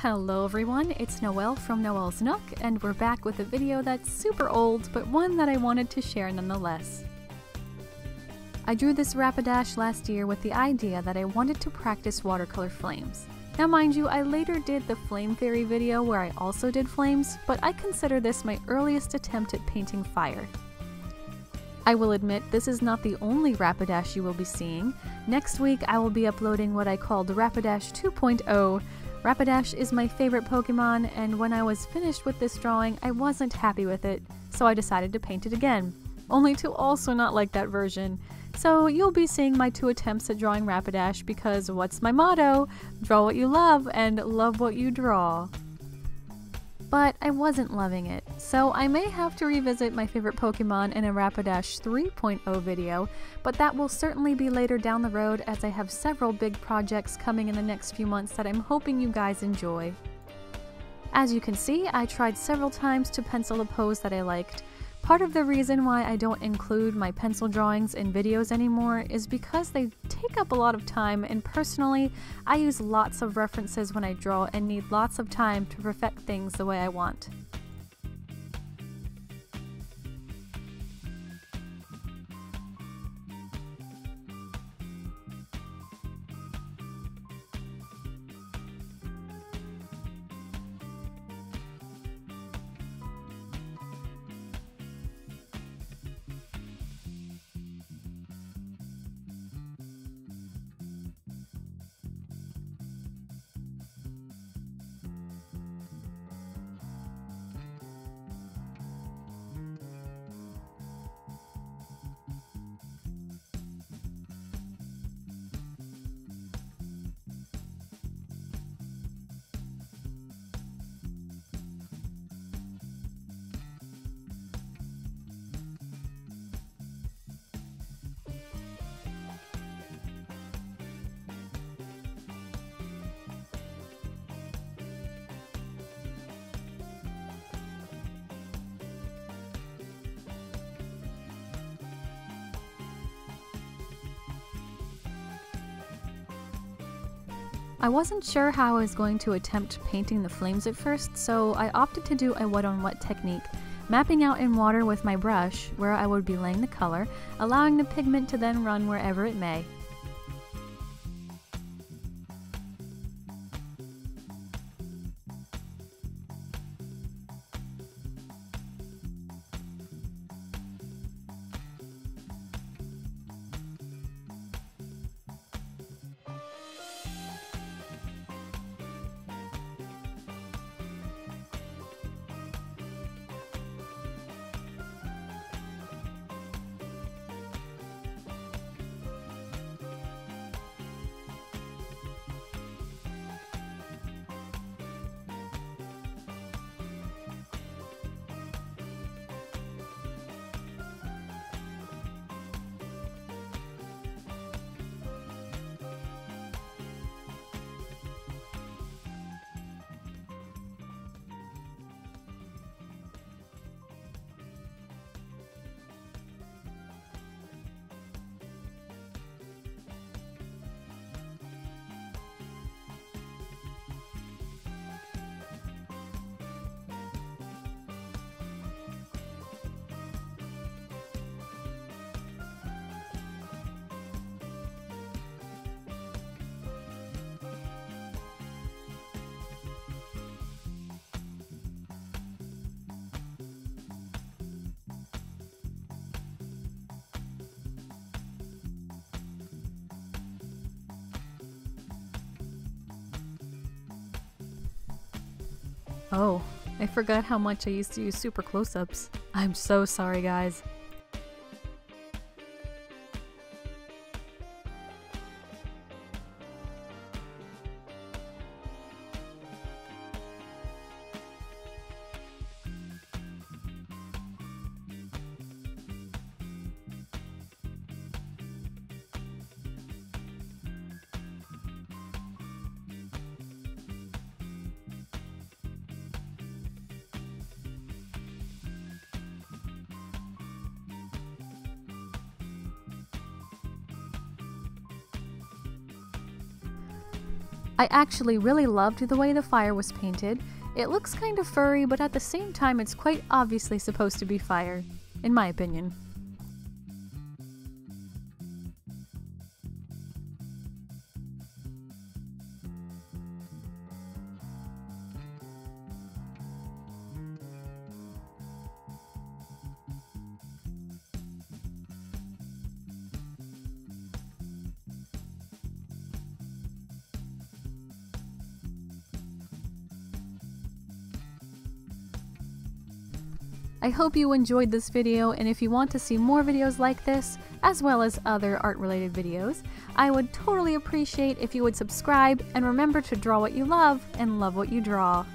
Hello everyone, it's Noel from Noel's Nook, and we're back with a video that's super old, but one that I wanted to share nonetheless. I drew this Rapidash last year with the idea that I wanted to practice watercolor flames. Now mind you, I later did the Flame Fairy video where I also did flames, but I consider this my earliest attempt at painting fire. I will admit this is not the only Rapidash you will be seeing. Next week I will be uploading what I called Rapidash 2.0. Rapidash is my favorite Pokemon, and when I was finished with this drawing, I wasn't happy with it, so I decided to paint it again, only to also not like that version. So you'll be seeing my two attempts at drawing Rapidash because what's my motto? Draw what you love and love what you draw. But I wasn't loving it, so I may have to revisit my favorite Pokemon in a Rapidash 3.0 video, but that will certainly be later down the road as I have several big projects coming in the next few months that I'm hoping you guys enjoy. As you can see, I tried several times to pencil a pose that I liked. Part of the reason why I don't include my pencil drawings in videos anymore is because they take up a lot of time, and personally, I use lots of references when I draw and need lots of time to perfect things the way I want. I wasn't sure how I was going to attempt painting the flames at first, so I opted to do a wet-on-wet technique, mapping out in water with my brush where I would be laying the color, allowing the pigment to then run wherever it may. Oh, I forgot how much I used to use super close-ups. I'm so sorry, guys. I actually really loved the way the fire was painted. It looks kind of furry, but at the same time it's quite obviously supposed to be fire, in my opinion. I hope you enjoyed this video, and if you want to see more videos like this, as well as other art-related videos, I would totally appreciate if you would subscribe and remember to draw what you love and love what you draw.